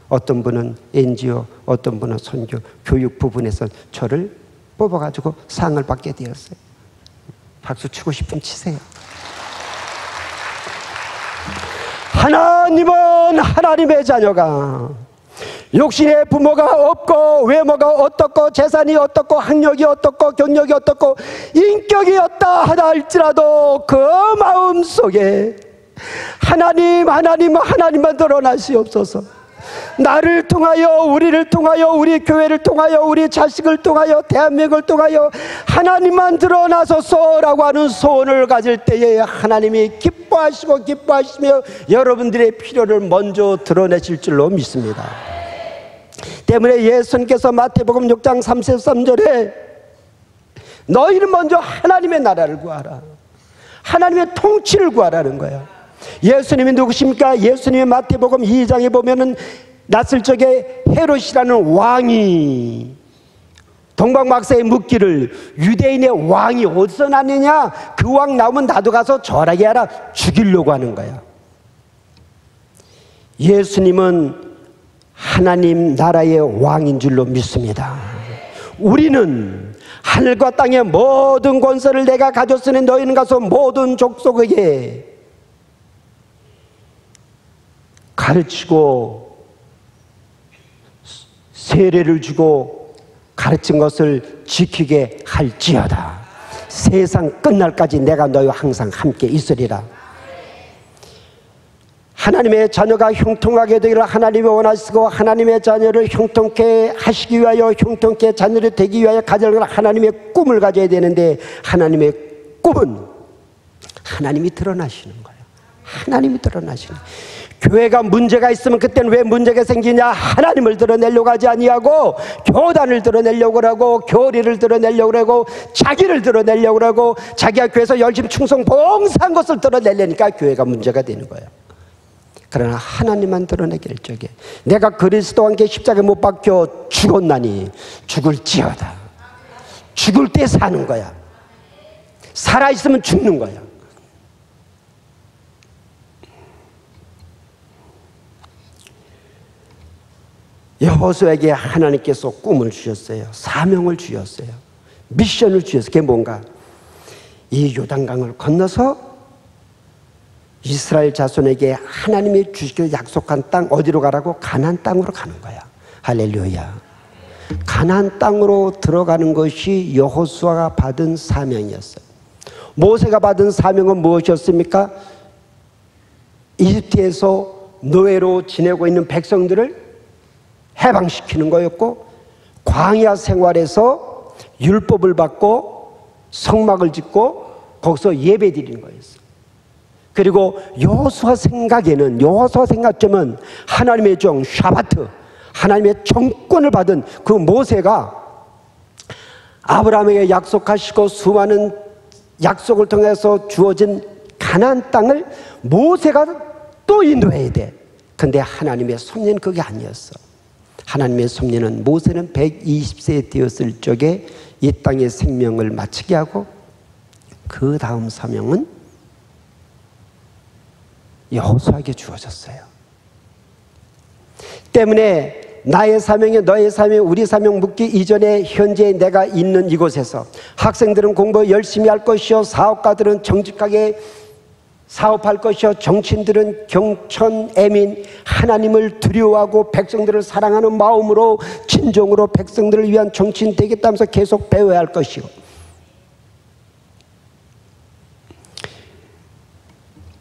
어떤 분은 NGO, 어떤 분은 선교, 교육 부분에서 저를 뽑아가지고 상을 받게 되었어요. 박수 치고 싶으면 치세요. 하나님은 하나님의 자녀가 육신의 부모가 없고 외모가 어떻고 재산이 어떻고 학력이 어떻고 경력이 어떻고 인격이 어떠 하다 할지라도 그 마음속에 하나님만 드러나시옵소서. 나를 통하여 우리를 통하여 우리 교회를 통하여 우리 자식을 통하여 대한민국을 통하여 하나님만 드러나소서라고 하는 소원을 가질 때에 하나님이 기뻐하시며 여러분들의 필요를 먼저 드러내실 줄로 믿습니다. 때문에 예수님께서 마태복음 6장 33절에 너희는 먼저 하나님의 나라를 구하라, 하나님의 통치를 구하라는 거야. 예수님이 누구십니까? 예수님의 마태복음 2장에 보면은 났을 적에 헤롯이라는 왕이 동방박사에 묻기를 유대인의 왕이 어디서 났느냐? 그 왕 나오면 나도 가서 절하게 하라. 죽이려고 하는 거야. 예수님은 하나님 나라의 왕인 줄로 믿습니다. 우리는 하늘과 땅의 모든 권세를 내가 가졌으니 너희는 가서 모든 족속에게 가르치고 세례를 주고 가르친 것을 지키게 할지어다. 세상 끝날까지 내가 너희와 항상 함께 있으리라. 하나님의 자녀가 형통하게 되기를 하나님이 원하시고 하나님의 자녀를 형통케 하시기 위하여 형통케 자녀를 되기 위하여 가져갈 하나님의 꿈을 가져야 되는데 하나님의 꿈은 하나님이 드러나시는 거예요. 하나님이 드러나시는 거예요. 교회가 문제가 있으면 그때는 왜 문제가 생기냐? 하나님을 드러내려고 하지 아니하고 교단을 드러내려고 하고 교리를 드러내려고 하고 자기를 드러내려고 하고 자기가 교회에서 열심히 충성 봉사한 것을 드러내려니까 교회가 문제가 되는 거예요. 그러나 하나님만 드러내길 적에 내가 그리스도와 함께 십자가에 못 박혀 죽었나니 죽을지어다. 죽을 때 사는 거야. 살아있으면 죽는 거야. 여호수아에게 하나님께서 꿈을 주셨어요. 사명을 주셨어요. 미션을 주셨어요. 그게 뭔가? 이 요단강을 건너서 이스라엘 자손에게 하나님이 주시기로 약속한 땅 어디로 가라고? 가나안 땅으로 가는 거야. 할렐루야. 가나안 땅으로 들어가는 것이 여호수아가 받은 사명이었어요. 모세가 받은 사명은 무엇이었습니까? 이집트에서 노예로 지내고 있는 백성들을 해방시키는 거였고, 광야 생활에서 율법을 받고 성막을 짓고 거기서 예배 드리는 거였어요. 그리고 여호수아 생각에는, 여호수아 생각점은 하나님의 종 샤바트, 하나님의 정권을 받은 그 모세가 아브라함에게 약속하시고 수많은 약속을 통해서 주어진 가나안 땅을 모세가 또 인도해야 돼. 근데 하나님의 섭리는 그게 아니었어. 하나님의 섭리는 모세는 120세에 되었을 적에 이 땅의 생명을 마치게 하고 그 다음 사명은 여호수아에게 주어졌어요. 때문에 나의 사명이 너의 사명, 우리 사명 묻기 이전에 현재 내가 있는 이곳에서 학생들은 공부 열심히 할 것이요, 사업가들은 정직하게 사업할 것이요, 정치인들은 경천애민 하나님을 두려워하고 백성들을 사랑하는 마음으로 진정으로 백성들을 위한 정치인 되겠다면서 계속 배워야 할 것이요,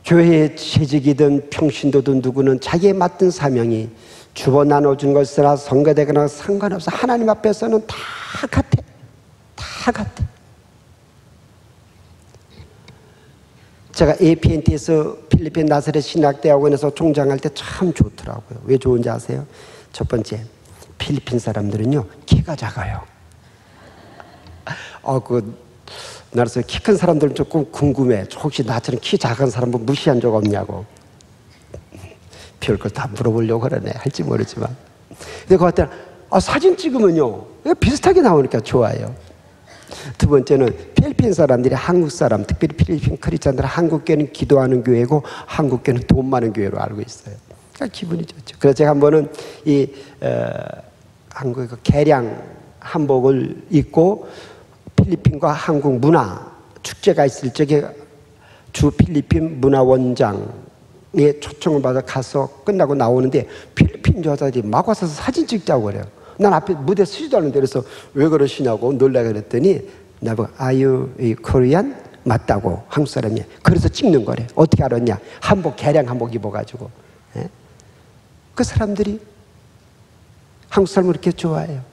교회의 재직이든 평신도든 누구는 자기에 맞든 사명이 주어 나눠준 것이라 선거되거나 상관없어. 하나님 앞에서는 다 같아. 다 같아. 제가 APNT에서 필리핀 나사렛 신학대학원에서 총장할 때 참 좋더라고요. 왜 좋은지 아세요? 첫 번째, 필리핀 사람들은요 키가 작아요. 나라에서 키 큰 사람들은 조금 궁금해. 혹시 나처럼 키 작은 사람 무시한 적 없냐고. 별걸 다 물어보려고 그러네. 할지 모르지만. 근데 그 같은 사진 찍으면요 비슷하게 나오니까 좋아요. 두 번째는 필리핀 사람들이 한국 사람, 특별히 필리핀 크리스찬들은 한국교회는 기도하는 교회고 한국교회는 돈 많은 교회로 알고 있어요. 그러니까 기분이 좋죠. 그래서 제가 한 번은 한국의 개량 한복을 입고 필리핀과 한국 문화 축제가 있을 적에 주 필리핀 문화원장에 초청을 받아 가서 끝나고 나오는데 필리핀 여자들이 막 와서 사진 찍자고 그래요. 난 앞에 무대 쓰지도 않는데 그래서 왜 그러시냐고 놀라 그랬더니 나보고 Are you Korean? 맞다고. 한국 사람이. 그래서 찍는 거래. 어떻게 알았냐? 한복 개량 한복 입어가지고. 예? 그 사람들이 한국 사람을 이렇게 좋아해요.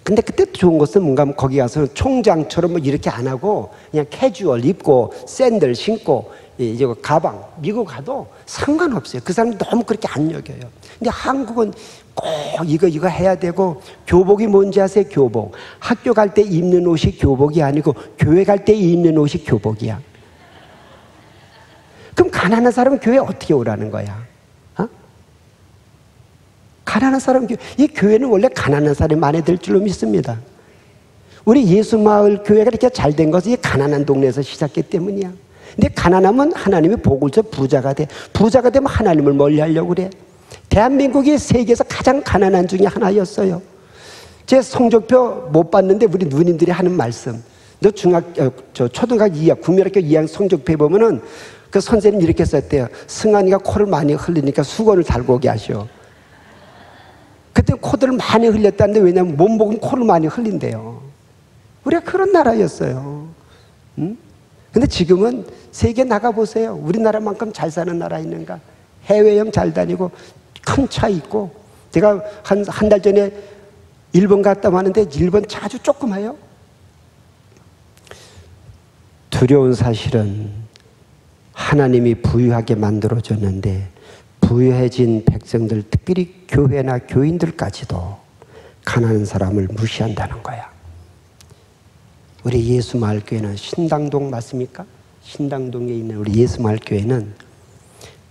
근데 그때 좋은 것은 뭔가 거기 가서 총장처럼 뭐 이렇게 안 하고 그냥 캐주얼 입고 샌들 신고 이제 가방 미국 가도 상관없어요. 그 사람 너무 그렇게 안 여겨요. 근데 한국은 꼭 이거 해야 되고, 교복이 뭔지 아세요? 교복. 학교 갈 때 입는 옷이 교복이 아니고 교회 갈 때 입는 옷이 교복이야. 그럼 가난한 사람은 교회 어떻게 오라는 거야? 가난한 사람, 이 교회는 원래 가난한 사람이 많이 들 줄로 믿습니다. 우리 예수마을 교회가 이렇게 잘 된 것은 이 가난한 동네에서 시작했기 때문이야. 근데 가난하면 하나님이 복을 줘 부자가 돼. 부자가 되면 하나님을 멀리하려고 그래. 대한민국이 세계에서 가장 가난한 중에 하나였어요. 제 성적표 못 봤는데 우리 누님들이 하는 말씀. 너 초등학교 2학, 국민학교 2학 성적표에 보면은 그 선생님 이렇게 썼대요. 승환이가 코를 많이 흘리니까 수건을 달고 오게 하셔. 그때 코들을 많이 흘렸다는데 왜냐면 못 먹으면 코를 많이 흘린대요. 우리가 그런 나라였어요. 응? 근데 지금은 세계 나가보세요. 우리나라만큼 잘 사는 나라 있는가? 해외여행 잘 다니고 큰 차 있고. 제가 한 달 전에 일본 갔다 왔는데 일본 차 아주 조그마해요. 두려운 사실은 하나님이 부유하게 만들어줬는데 부유해진 백성들, 특별히 교회나 교인들까지도 가난한 사람을 무시한다는 거야. 우리 예수마을교회는 신당동 맞습니까? 신당동에 있는 우리 예수마을교회는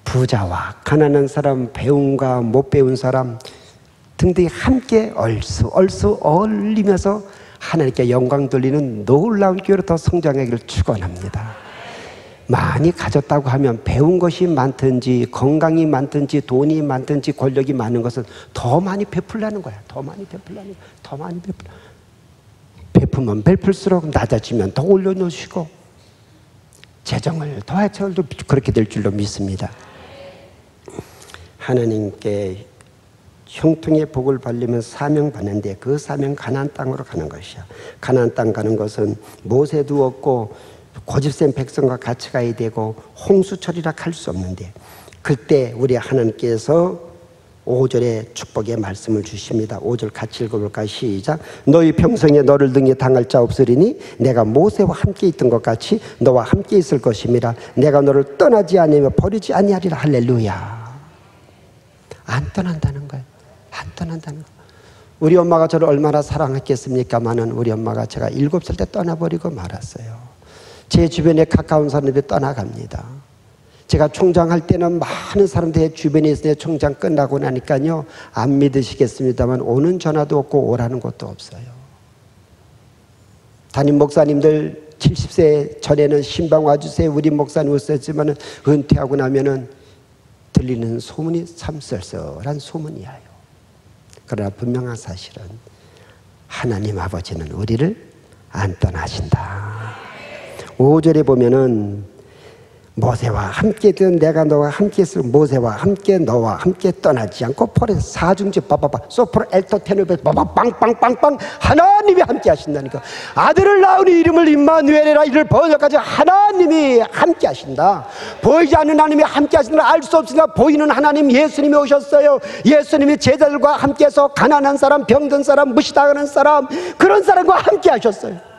부자와 가난한 사람, 배운과 못 배운 사람 등등이 함께 얼수 어울리면서 하나님께 영광 돌리는 놀라운 교회로 더 성장하기를 축원합니다. 많이 가졌다고 하면 배운 것이 많든지 건강이 많든지 돈이 많든지 권력이 많은 것은 더 많이 베풀라는 거야. 더 많이 베풀라는 거야. 더 많이 베풀라. 베풀면 베풀수록 낮아지면 더 올려놓으시고 재정을 더해서 그렇게 될 줄로 믿습니다. 하나님께 형통의 복을 받으려면 사명 받는데 그 사명 가나안 땅으로 가는 것이야. 가나안 땅 가는 것은 모세도 없고 고집센 백성과 같이 가야 되고 홍수철이라 할 수 없는데 그때 우리 하나님께서 5절에 축복의 말씀을 주십니다. 5절 같이 읽어볼까요? 시작. 너희 평생에 너를 등에 당할 자 없으리니 내가 모세와 함께 있던 것 같이 너와 함께 있을 것임이라. 내가 너를 떠나지 아니하며 버리지 아니하리라. 할렐루야. 안 떠난다는 거예요. 안 떠난다는 거예요. 우리 엄마가 저를 얼마나 사랑했겠습니까마는 우리 엄마가 제가 7살 때 떠나버리고 말았어요. 제 주변에 가까운 사람들이 떠나갑니다. 제가 총장할 때는 많은 사람들이 주변에 있으니 총장 끝나고 나니까요 안 믿으시겠습니다만 오는 전화도 없고 오라는 것도 없어요. 담임 목사님들 70세 전에는 신방 와주세요 우리 목사님 오셨지만 은퇴하고 나면은 들리는 소문이 참 썰썰한 소문이에요. 그러나 분명한 사실은 하나님 아버지는 우리를 안 떠나신다. 5절에 보면은 모세와 함께 있던 내가 너와 함께 있을 모세와 함께 너와 함께 떠나지 않고 폴에서 사중지 빠바바 소프로 엘토 테노베 빠바 빵빵빵빵 하나님이 함께 하신다니까. 아들을 낳으니 이름을 임마누엘이라 이를 번역하지 하나님이 함께 하신다. 보이지 않는 하나님이 함께 하신다. 알 수 없으나 보이는 하나님 예수님이 오셨어요. 예수님이 제자들과 함께해서 가난한 사람, 병든 사람, 무시당하는 사람 그런 사람과 함께 하셨어요.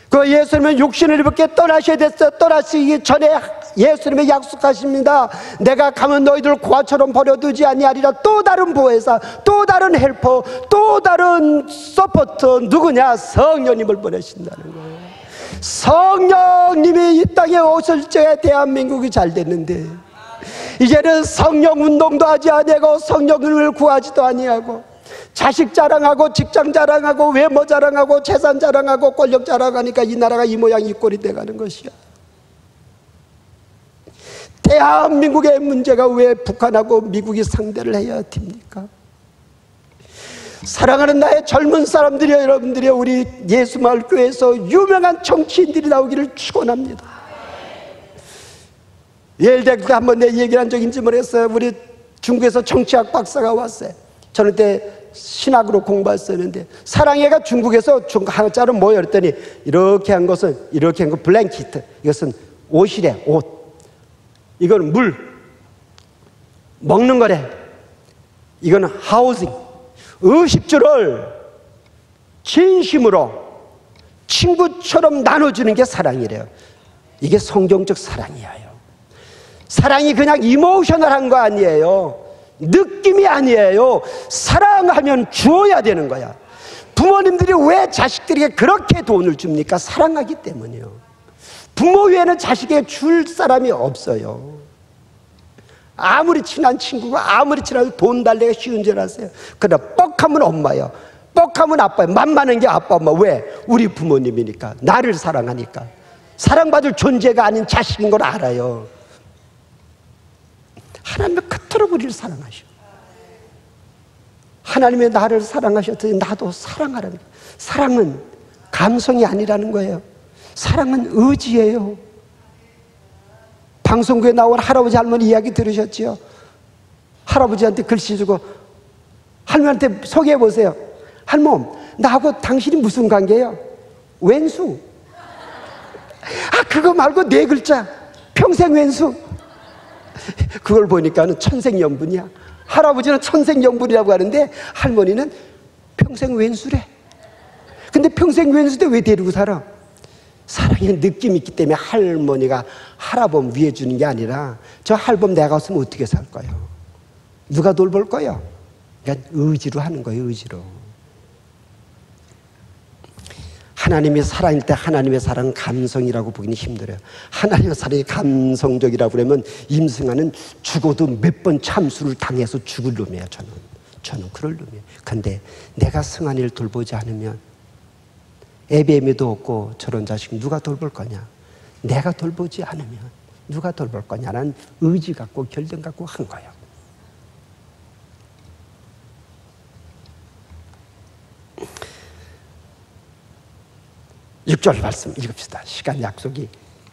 그 예수님은 육신을 입게 떠나셔야 됐어요. 떠나시기 전에 예수님이 약속하십니다. 내가 가면 너희들 고아처럼 버려두지 아니하리라. 또 다른 보혜사, 또 다른 헬퍼, 또 다른 서포터 누구냐? 성령님을 보내신다는 거예요. 성령님이 이 땅에 오실 때 대한민국이 잘 됐는데 이제는 성령 운동도 하지 아니하고 성령을 구하지도 아니하고 자식 자랑하고 직장 자랑하고 외모 자랑하고 재산 자랑하고 권력 자랑하니까 이 나라가 이 모양 이 꼴이 돼가는 것이야. 대한민국의 문제가 왜 북한하고 미국이 상대를 해야 됩니까? 사랑하는 나의 젊은 사람들이여, 여러분들이 우리 예수마을교회에서 유명한 정치인들이 나오기를 축원합니다. 예를 들어 한번 내 얘기를 한 적인지 모르겠어요. 우리 중국에서 정치학 박사가 왔어요. 저는 그때 신학으로 공부했었는데 사랑해가 중국에서 한자로 뭐예요? 그랬더니 이렇게 한 것은 이렇게 한 거 블랭키트, 이것은 옷이래. 옷. 이거는 물 먹는 거래. 이거는 하우징. 의식주를 진심으로 친구처럼 나눠주는 게 사랑이래요. 이게 성경적 사랑이에요. 사랑이 그냥 이모셔널한 거 아니에요. 느낌이 아니에요. 사랑하면 주어야 되는 거야. 부모님들이 왜 자식들에게 그렇게 돈을 줍니까? 사랑하기 때문이요. 부모 외에는 자식에게 줄 사람이 없어요. 아무리 친한 친구가 아무리 친해도 돈 달래기 쉬운 줄 아세요? 그러나 뻑하면 엄마요. 뻑하면 아빠예요. 만만한 게 아빠 엄마. 왜? 우리 부모님이니까, 나를 사랑하니까. 사랑받을 존재가 아닌 자식인 걸 알아요. 하나님은 그토록 우리를 사랑하셔. 하나님의 나를 사랑하셨더니 나도 사랑하라는 거예요. 사랑은 감성이 아니라는 거예요. 사랑은 의지예요. 방송국에 나온 할아버지 할머니 이야기 들으셨지요? 할아버지한테 글씨 주고 할머니한테 소개해 보세요. 할멈, 나하고 당신이 무슨 관계예요? 왼수. 아, 그거 말고 4글자. 평생 왼수. 그걸 보니까는 천생연분이야. 할아버지는 천생연분이라고 하는데 할머니는 평생 왼수래. 근데 평생 왼수인데 왜 데리고 살아? 사랑의 느낌이 있기 때문에 할머니가 할아범 위해 주는 게 아니라 저 할범 내가 없으면 어떻게 살 거예요? 누가 돌볼 거예요? 그러니까 의지로 하는 거예요. 의지로. 하나님이 살아있을 때 하나님의 사랑은 감성이라고 보기는 힘들어요. 하나님의 사랑이 감성적이라고 그러면 임승아는 죽어도 몇 번 참수를 당해서 죽을 놈이에요. 저는 그럴 놈이에요. 근데 내가 승환이를 돌보지 않으면 애배매도 없고 저런 자식 누가 돌볼 거냐? 내가 돌보지 않으면 누가 돌볼 거냐라는 의지 갖고 결정 갖고 한 거예요. (6절) 말씀 읽읍시다. 시간 약속이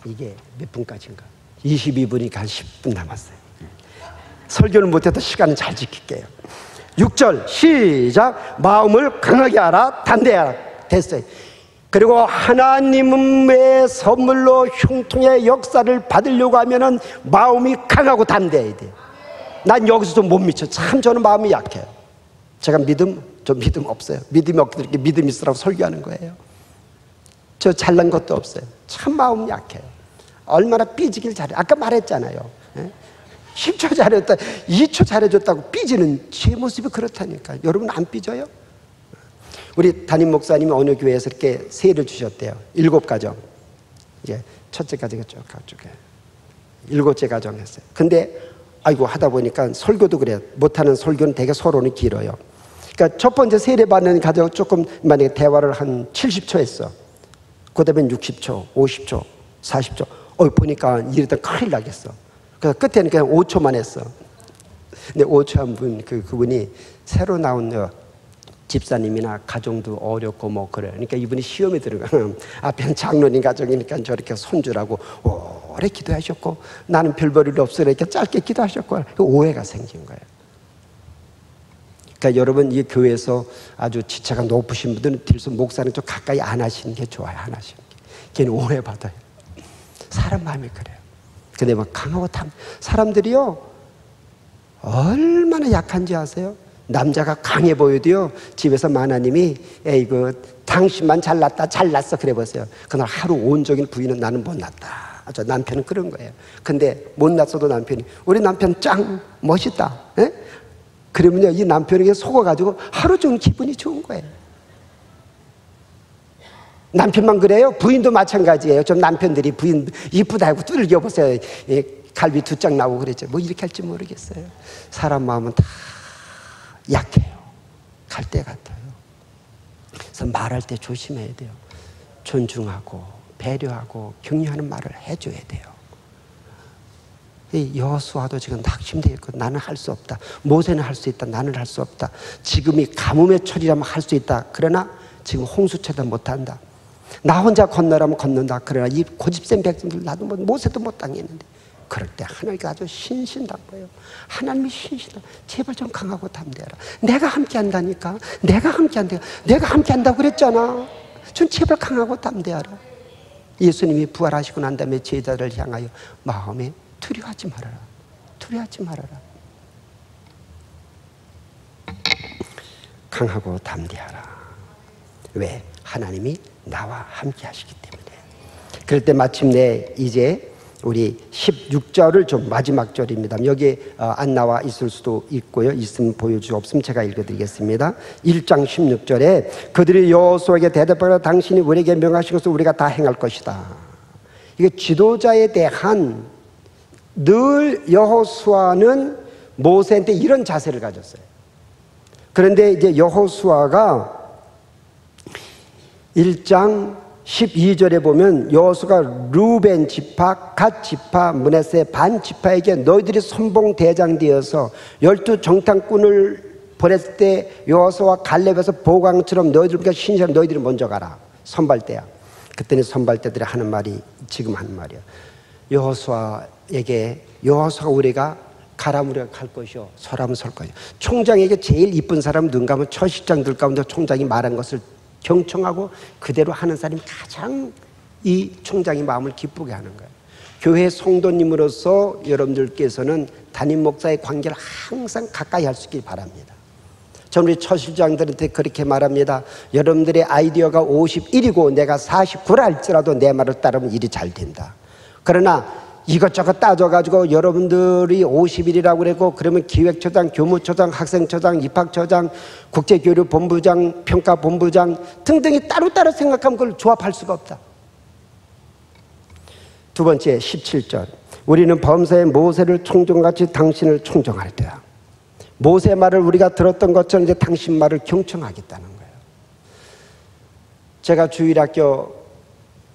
이게 몇 분까지인가? 22분이니까 한 10분 남았어요. 설교는 못해도 시간은 잘 지킬게요. 6절 시작. 마음을 강하게 하라, 단대하라. 됐어요. 그리고 하나님의 선물로 흉통의 역사를 받으려고 하면은 마음이 강하고 담대해야 돼요. 난 여기서 좀 못 미쳐. 참 저는 마음이 약해요. 제가 저 믿음 없어요. 믿음이 없게 이렇게 믿음 있으라고 설교하는 거예요. 저 잘난 것도 없어요. 참 마음 약해요. 얼마나 삐지길 잘해. 아까 말했잖아요. 10초 잘했다, 2초 잘해줬다고 삐지는 제 모습이 그렇다니까. 여러분 안 삐져요? 우리 담임 목사님이 어느 교회에서 이렇게 세례를 주셨대요. 7가정. 이제 첫째 가정이 쭉 가쪽에 7째 가정 했어요. 근데 아이고 하다 보니까 설교도 그래요. 못하는 설교는 되게 서론이 길어요. 그러니까 첫 번째 세례 받는 가정 조금 만약에 대화를 한 70초 했어. 그 다음엔 60초, 50초, 40초. 보니까 이러다 큰일 나겠어. 그래서 끝에는 그냥 5초만 했어. 근데 5초 한 분, 그분이 새로 나온 집사님이나 가정도 어렵고 뭐 그래. 그러니까 이분이 시험에 들어가면 앞에는 장로님 가정이니까 저렇게 손주라고 오래 기도하셨고 나는 별 볼일 없어 이렇게 짧게 기도하셨고 오해가 생긴 거예요. 그러니까 여러분 이 교회에서 아주 지체가 높으신 분들은 뒤에서 목사는 좀 가까이 안 하시는 게 좋아요. 안 하시는 게. 걔는 오해받아요. 사람 마음이 그래요. 근데 막 강하고 사람들이요 얼마나 약한지 아세요? 남자가 강해 보여도요 집에서 마나님이 당신만 잘났어 그래 보세요. 그날 하루 온종일 부인은 나는 못났다. 저 남편은 그런 거예요. 근데 못났어도 남편이 우리 남편 짱 멋있다. 에? 그러면요 이 남편에게 속아가지고 하루 종일 기분이 좋은 거예요. 남편만 그래요? 부인도 마찬가지예요. 좀 남편들이 부인 이쁘다 하고 두들겨 보세요. 갈비 2짝 나오고 그랬죠. 뭐 이렇게 할지 모르겠어요. 사람 마음은 다 약해요. 갈대 같아요. 그래서 말할 때 조심해야 돼요. 존중하고 배려하고 격려하는 말을 해줘야 돼요. 여호수아도 지금 낙심되어 있고 나는 할 수 없다. 모세는 할 수 있다. 나는 할 수 없다. 지금이 가뭄의 철이라면 할 수 있다. 그러나 지금 홍수처럼 못한다. 나 혼자 건너라면 건넌다. 그러나 이 고집센 백성들 나도 모세도 못 당했는데 그럴 때 하나님께 아주 신신당부해요. 하나님이 신신당. 제발 좀 강하고 담대하라. 내가 함께 한다니까. 내가 함께 한다고 그랬잖아. 좀 제발 강하고 담대하라. 예수님이 부활하시고 난 다음에 제자를 향하여 마음에 두려워하지 말아라. 두려워하지 말아라. 강하고 담대하라. 왜? 하나님이 나와 함께 하시기 때문에. 그럴 때 마침내 이제 우리 16절을 좀 마지막 절입니다. 여기 안 나와 있을 수도 있고요. 있으면 보여주고 없으면 제가 읽어드리겠습니다. 1장 16절에 그들이 여호수아에게 대답하여 당신이 우리에게 명하신 것을 우리가 다 행할 것이다. 이게 지도자에 대한 늘 여호수아는 모세한테 이런 자세를 가졌어요. 그런데 이제 여호수아가 1장 12절에 보면 여호수아가 루벤 지파, 갓 지파, 므낫세 반 지파에게 너희들이 선봉 대장 되어서 12 정탐꾼을 보냈을 때 여호수아와 갈렙에서 보강처럼 너희들보다 신실한 너희들이 먼저 가라. 선발대야. 그때는 선발대들이 하는 말이 지금 하는 말이야. 여호수아에게 여호수아 우리가 가라면 우리가 갈 것이요 서라면 설 것이요. 총장에게 제일 이쁜 사람은 누군가 하면 처식장들 가운데 총장이 말한 것을 경청하고 그대로 하는 사람이 가장 이 총장의 마음을 기쁘게 하는 거예요. 교회 성도님으로서 여러분들께서는 담임 목사의 관계를 항상 가까이 할 수 있길 바랍니다. 저는 우리 처실장들한테 그렇게 말합니다. 여러분들의 아이디어가 51이고 내가 49라 할지라도 내 말을 따르면 일이 잘 된다. 그러나 이것저것 따져가지고 여러분들이 50일이라고 그러고 그러면 기획처장, 교무처장, 학생처장, 입학처장, 국제교류본부장, 평가본부장 등등이 따로따로 생각하면 그걸 조합할 수가 없다. 두 번째 17절 우리는 범사의 모세를 총정같이 당신을 총정할 때야. 모세 말을 우리가 들었던 것처럼 이제 당신 말을 경청하겠다는 거예요. 제가 주일학교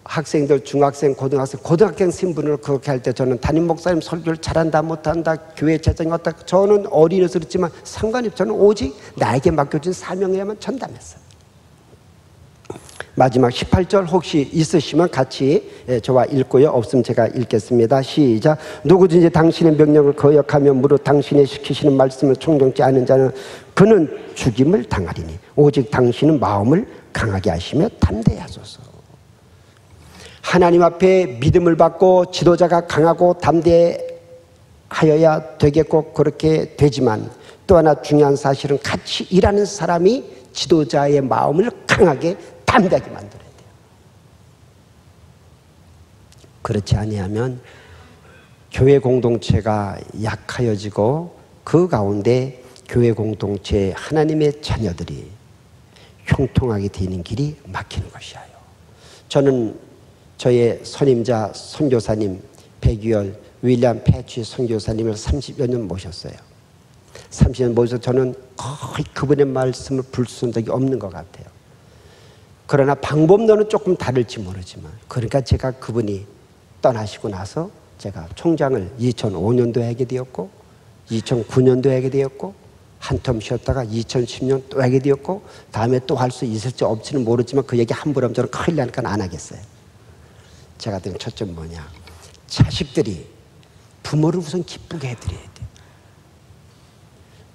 학생들, 중학생, 고등학생 신분으로 그렇게 할 때 저는 담임 목사님 설교를 잘한다 못한다 교회 재정이 어떻다 저는 어린애서 그렇지만 상관이 없어요. 저는 오직 나에게 맡겨진 사명에만 전담했어요. 마지막 18절 혹시 있으시면 같이 저와 읽고요. 없으면 제가 읽겠습니다. 시작. 누구든지 당신의 명령을 거역하며 무릇 당신의 시키시는 말씀을 총정치 않은 자는 그는 죽임을 당하리니 오직 당신은 마음을 강하게 하시며 담대하소서. 하나님 앞에 믿음을 받고 지도자가 강하고 담대하여야 되겠고 그렇게 되지만 또 하나 중요한 사실은 같이 일하는 사람이 지도자의 마음을 강하게 담대하게 만들어야 돼요. 그렇지 아니하면 교회 공동체가 약하여지고 그 가운데 교회 공동체 하나님의 자녀들이 형통하게 되는 길이 막히는 것이에요. 저는 저의 선임자 선교사님 백유열 윌리엄 패치 선교사님을 30여 년 모셨어요. 30년 모셔서 저는 거의 그분의 말씀을 불순 적이 없는 것 같아요. 그러나 방법론은 조금 다를지 모르지만 그러니까 제가 그분이 떠나시고 나서 제가 총장을 2005년도에 하게 되었고 2009년도에 하게 되었고 한 텀 쉬었다가 2010년 또 하게 되었고 다음에 또 할 수 있을지 없지는 모르지만 그 얘기 함부로 하면 저는 큰일 나니까 안 하겠어요. 제가 드린 초점은 뭐냐, 자식들이 부모를 우선 기쁘게 해드려야 돼요.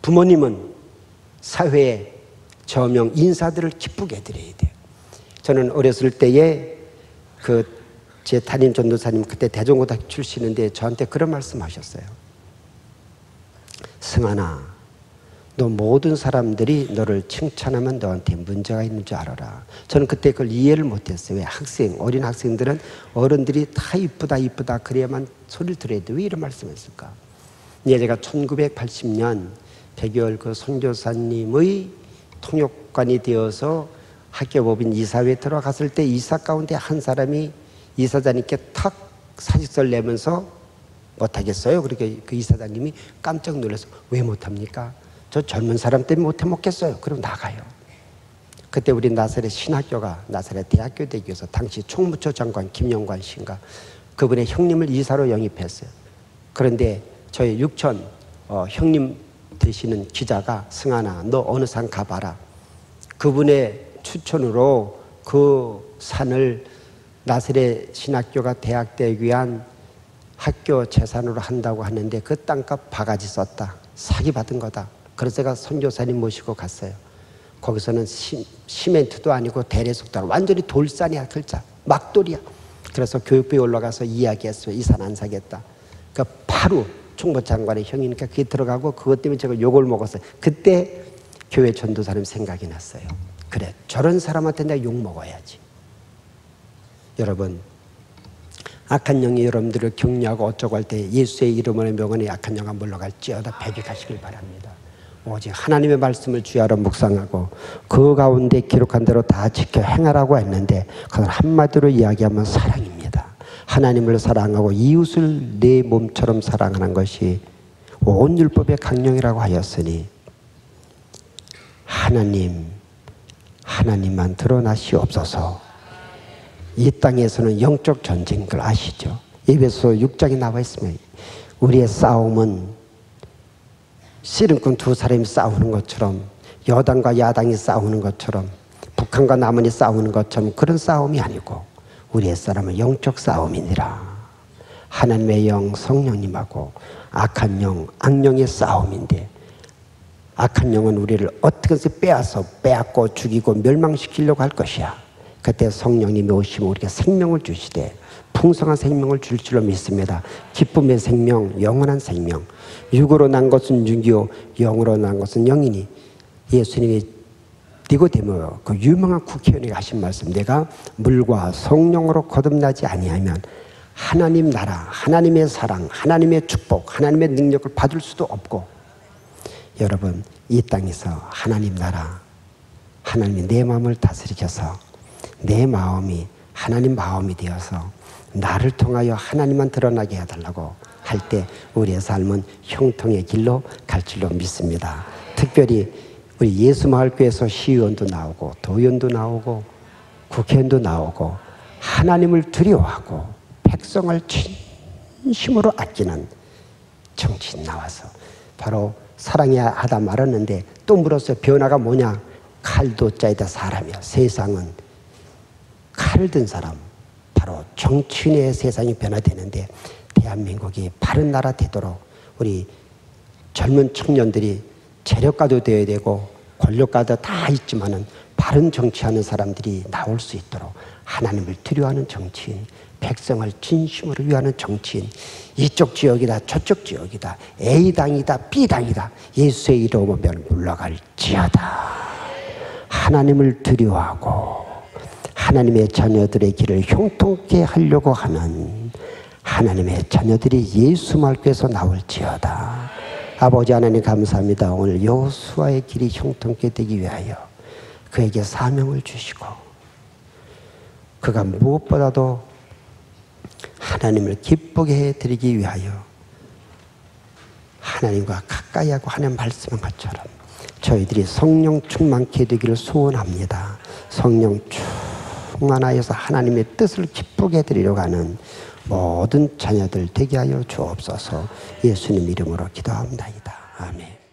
부모님은 사회의 저명 인사들을 기쁘게 해드려야 돼요. 저는 어렸을 때에 제 담임 전도사님 그때 대종고등학교 출신인데 저한테 그런 말씀하셨어요. 승환아, 너 모든 사람들이 너를 칭찬하면 너한테 문제가 있는 줄 알아라. 저는 그때 그걸 이해를 못했어요. 왜 어린 학생들은 어른들이 다 이쁘다 이쁘다 그래야만 소리를 들어야 돼. 왜 이런 말씀했을까? 이제 제가 1980년 백유열 그 선교사님의 통역관이 되어서 학교법인 이사회에 들어갔을 때 이사 가운데 한 사람이 이사장님께 탁 사직서를 내면서 못하겠어요. 그렇게 그 이사장님이 깜짝 놀라서 왜 못합니까? 저 젊은 사람 때문에 못해 먹겠어요. 그럼 나가요. 그때 우리 나사렛 신학교가 나사렛 대학교 되기 위해서 당시 총무처 장관 김영관 씨인가 그분의 형님을 이사로 영입했어요. 그런데 저희 육촌 형님 되시는 기자가 승환아 너 어느 산 가봐라. 그분의 추천으로 그 산을 나사렛 신학교가 대학되기 위한 학교 재산으로 한다고 하는데 그 땅값 바가지 썼다. 사기 받은 거다. 그래서 제가 선교사님 모시고 갔어요. 거기서는 시멘트도 아니고 대리석도 아니고 완전히 돌산이야. 글자 막돌이야. 그래서 교육부에 올라가서 이야기했어요. 이 산 안 사겠다. 그러니까 바로 총무장관의 형이니까 그게 들어가고 그것 때문에 제가 욕을 먹었어요. 그때 교회 전도사님 생각이 났어요. 그래 저런 사람한테 내가 욕 먹어야지. 여러분 악한 영이 여러분들을 격려하고 어쩌고 할 때 예수의 이름으로 명언에 악한 영아 물러갈지어다 배격하시길 바랍니다. 오직 하나님의 말씀을 주야로 묵상하고 그 가운데 기록한 대로 다 지켜 행하라고 했는데 그건 한마디로 이야기하면 사랑입니다. 하나님을 사랑하고 이웃을 내 몸처럼 사랑하는 것이 온 율법의 강령이라고 하였으니 하나님만 드러나시옵소서. 이 땅에서는 영적 전쟁인 걸 아시죠? 에베소 6장에 나와 있으면 우리의 싸움은 씨름꾼 두 사람이 싸우는 것처럼, 여당과 야당이 싸우는 것처럼, 북한과 남한이 싸우는 것처럼 그런 싸움이 아니고 우리의 싸움은 영적 싸움이니라. 하나님의 영 성령님하고 악한 영 악령의 싸움인데, 악한 영은 우리를 어떻게 해서 빼앗고 죽이고 멸망시키려고 할 것이야. 그때 성령님이 오시면 우리가 생명을 주시되 풍성한 생명을 줄 줄로 믿습니다. 기쁨의 생명, 영원한 생명. 육으로 난 것은 육이요 영으로 난 것은 영이니, 예수님이 니고데모 그 유명한 국회의원에게 하신 말씀, 내가 물과 성령으로 거듭나지 아니하면 하나님 나라, 하나님의 사랑, 하나님의 축복, 하나님의 능력을 받을 수도 없고, 여러분 이 땅에서 하나님 나라, 하나님이 내 마음을 다스리셔서 내 마음이 하나님 마음이 되어서 나를 통하여 하나님만 드러나게 해달라고 할 때 우리의 삶은 형통의 길로 갈 줄로 믿습니다. 특별히 우리 예수마을교회에서 시의원도 나오고 도의원도 나오고 국회의원도 나오고 하나님을 두려워하고 백성을 진심으로 아끼는 정치인 나와서 바로 사랑해야 하다 말았는데 또 물었어요. 변화가 뭐냐? 칼도 짜이다 사람이야. 세상은 칼을 든 사람, 바로 정치인의 세상이 변화되는데, 대한민국이 바른 나라 되도록 우리 젊은 청년들이 재력가도 되어야 되고 권력가도 다 있지만은 바른 정치하는 사람들이 나올 수 있도록 하나님을 두려워하는 정치인, 백성을 진심으로 위하는 정치인, 이쪽 지역이다 저쪽 지역이다 A당이다 B당이다 예수의 이름 오면 물러갈지어다. 하나님을 두려워하고 하나님의 자녀들의 길을 형통케 하려고 하는 하나님의 자녀들이 예수마을교회에서 나올지어다. 아버지 하나님 감사합니다. 오늘 여호수아의 길이 형통케 되기 위하여 그에게 사명을 주시고, 그가 무엇보다도 하나님을 기쁘게 해드리기 위하여 하나님과 가까이 하고 하나님 말씀한 것처럼 저희들이 성령 충만케 되기를 소원합니다. 성령 충만하여서 하나님의 뜻을 기쁘게 해드리려고 하는 모든 자녀들 되게 하여 주옵소서. 예수님 이름으로 기도합니다. 아멘.